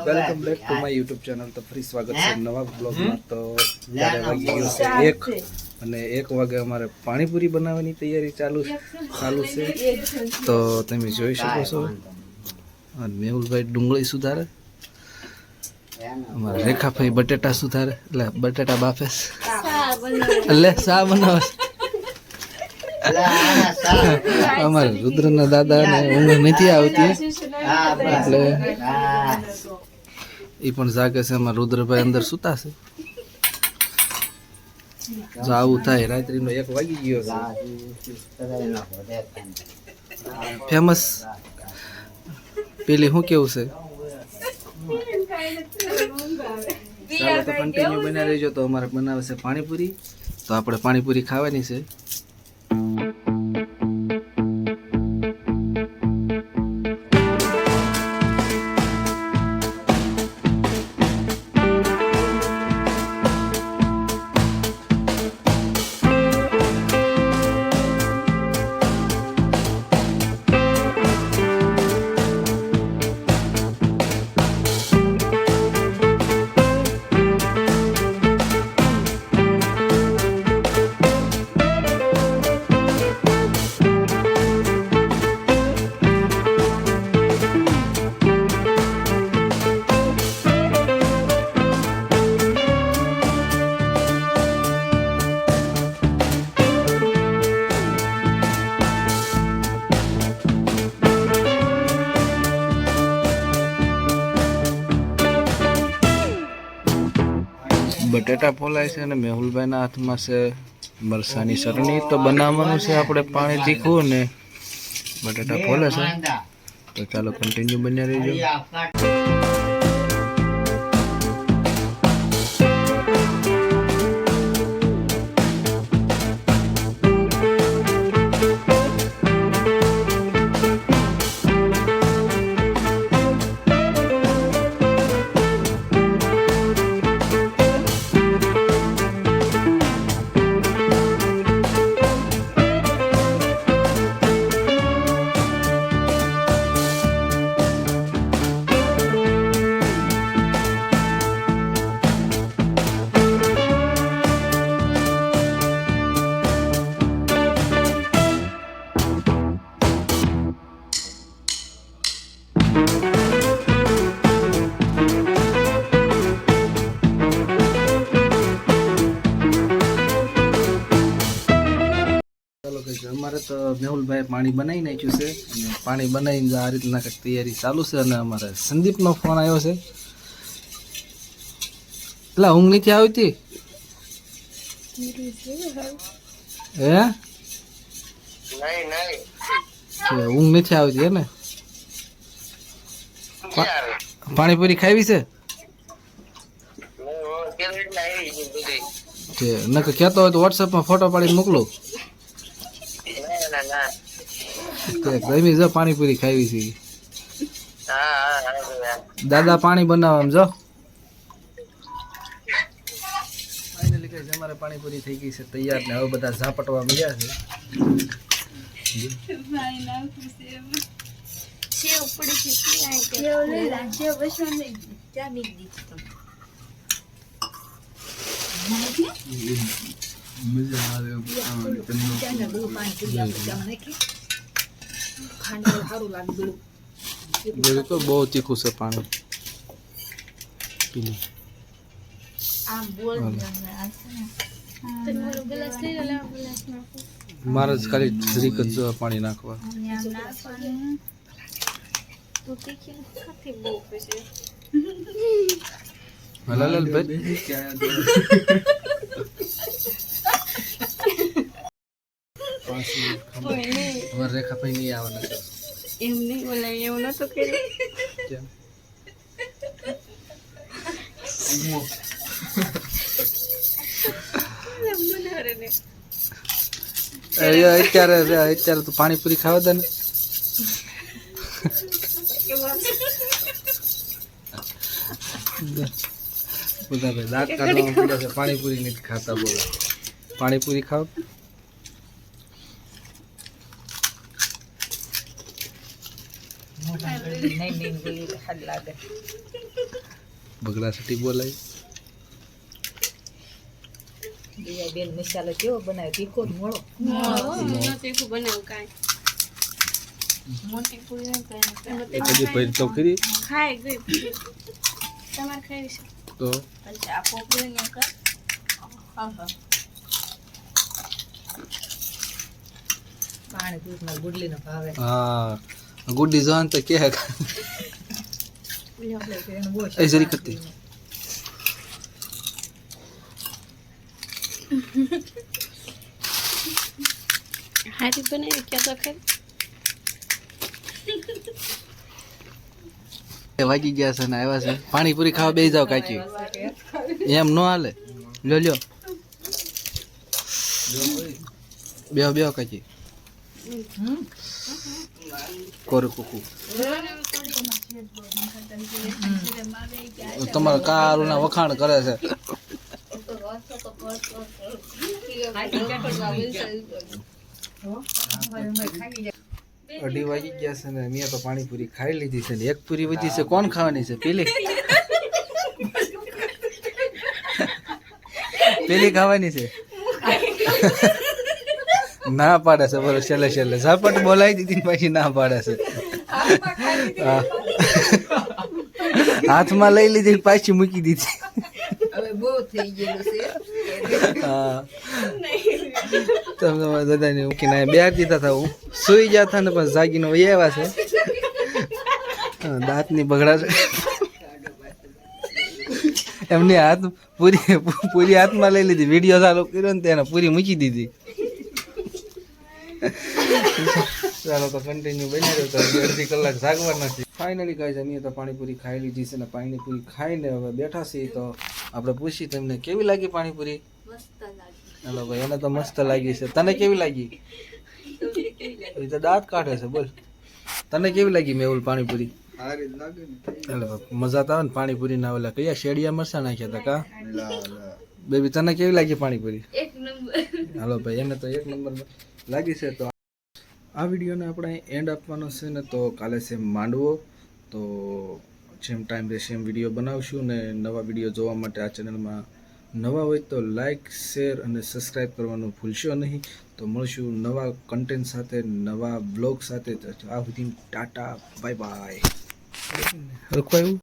Welcome back to my YouTube channel. તો ફરી સ્વાગત છે નવા બ્લોગમાં. તો ત્યારે વાગી ગયો છે 1 અને 1 વાગે અમારે પાણીપુરી બનાવવાની તૈયારી ચાલુ છે. તો તમે જોઈ શકો છો અને મેહુલભાઈ ડુંગળી સુધારે, અમારા રેખાભાઈ બટેટા સુધારે, એટલે બટેટા બાફે એટલે શા બનાવે. અમારે રુદ્રના દાદા ને ઊંઘ નથી આવતી એટલે એ પણ જાગે છે. અમારા રુદ્રભાઈ અંદર સુતા છે. જો આવું થાય, રાત્રિનો 1 વાગી ગયો છે. ફેમસ પેલી શું કેવું છે, ચાલો તો કન્ટિન્યુ બન્યા રહેજો. તો અમારે બનાવે છે પાણીપુરી, તો આપણે પાણીપુરી ખાવાની છે. બટેટા ફોલાય છે અને મેહુલભાઈના હાથમાં છે મરસાની ચટણી. તો બનાવવાનું છે આપણે પાણી તીખું ને બટેટા ફોલે છે. તો ચાલો કન્ટિન્યુ બન્યા રહીજો. અમારે તો મેહુલભાઈ પાણી બનાવી નાખ્યું છે અને પાણી બનાવીને આ રીતના કંઈક તૈયારી ચાલુ છે. અને અમારે સંદીપનો ફોન આવ્યો છે. એટલે ઊંઘ નથી આવતી હે? ઊંઘ નથી આવતી હે ને? પાણીપુરી ખાવી છે નકર કહેતો હોય તો વોટ્સએપમાં ફોટો પાડીને મોકલો. ગમી જો પાણીપુરી ખાવી છે. દાદા પાણી બનાવવા જો ફાઇનલી કઈ અમારે પાણીપુરી થઈ ગઈ છે તૈયાર ને હવે બધા ઝાપટવા મળ્યા છે. મજા આવે તો બહુ તીખું છે પાણી. પીલી મારે જ ખાલી જરીક જ પાણી નાખવા. રેખાભાઈ નહીં આવવાના છે. એમ નહીં બોલાય, એવું નતો કર્યું. અત્યારે તો પાણીપુરી ખાવા દે ને. બધા ભાઈ દાંત કાઢવામાં પડ્યા છે. પાણીપુરી નથી ખાતા. બોલો પાણીપુરી ખાવ. નહીં બોલી તો હાલ લાગે. બગડા સટી બોલાય. બીજા બેન મસાલો કેવો બનાવે તીખો જ મોળો. તીખું બનાવું કાંઈ મોટી પૂરી કદી ભરી તો કરી ખાઈ ગઈ પૂરી. તમારે ખાવી છે તો પછી આ પોપડી ને કર. પાણી પૂરી ગુડલી નો ભાવે. હા ગુડી જવાન તો કે એ જરી કરતી હારી બનાવી ક્યાં તો ખાઈ. વાગી ગયા છે ને આવ્યા છે પાણીપુરી ખાવા બેસી જાવ કાચી એમ નો હાલે લ્યો બેહો કાચી કોર કુકુ તમારા કારું ના વખાણ કરે છે. અઢી વાગી ગયા છે ને મેં તો પાણીપુરી ખાઈ લીધી છે ને એક પૂરી વધી છે કોણ ખાવાની છે પેલી પેલી ખાવાની છે ના પાડે છે બોલો છેલ્લે ઝાપટ બોલાવી દીધી પછી ના પાડે છે હાથમાં લઈ લીધી પાછી મૂકી દીધી. હવે બહુ થઈ ગયેલું છે. હા તમે દાદાને મૂકીને બેહાર દીધા હતા હું સુઈ ગયા હતા ને પછી જાગીને વહી આવ્યા છે. દાંતની બગડા છે એમને હાથ પૂરી હાથમાં લઈ લીધી વિડીયો ચાલુ કર્યો ને તેને પૂરી મૂકી દીધી. ચાલો તો કન્ટિન્યુ બની રહ્યો તો અડધી કલાક જાગવા નથી. ફાઇનલી ગાઈસ અમે તો પાણીપુરી ખાઈ લીધી છે ને પાણીપુરી ખાઈને હવે બેઠા છીએ તો આપણે પૂછી તમને કેવી લાગી પાણીપુરી. મસ્ત લાગે. હાલો ભાઈ એને તો મસ્ત લાગી છે તને કેવી લાગી એ તો દાંત કાઢે છે બોલ તને કેવી લાગી મેહુલ પાણીપુરી. હાલો મજા તો આવે ને પાણીપુરી ના ઓલા કયા શેડિયા મરસા નાખ્યા હતા કા બેબી તને કેવી લાગી પાણીપુરી. એક નંબર. હાલો ભાઈ એને તો એક નંબર લાગી છે. તો આ વિડીયોને આપણે એન્ડ આપવાનો છે ને તો કાલે છે માંડવો તો જેમ ટાઈમ રહેશે એમ વિડીયો બનાવશું ને નવા વિડીયો જોવા માટે આ ચેનલમાં નવા હોય તો લાઈક શેર અને સબસ્ક્રાઈબ કરવાનું ભૂલશો નહીં. તો મળશું નવા કન્ટેન્ટ સાથે નવા બ્લોગ સાથે. આ સુધી ટાટા બાય બાય.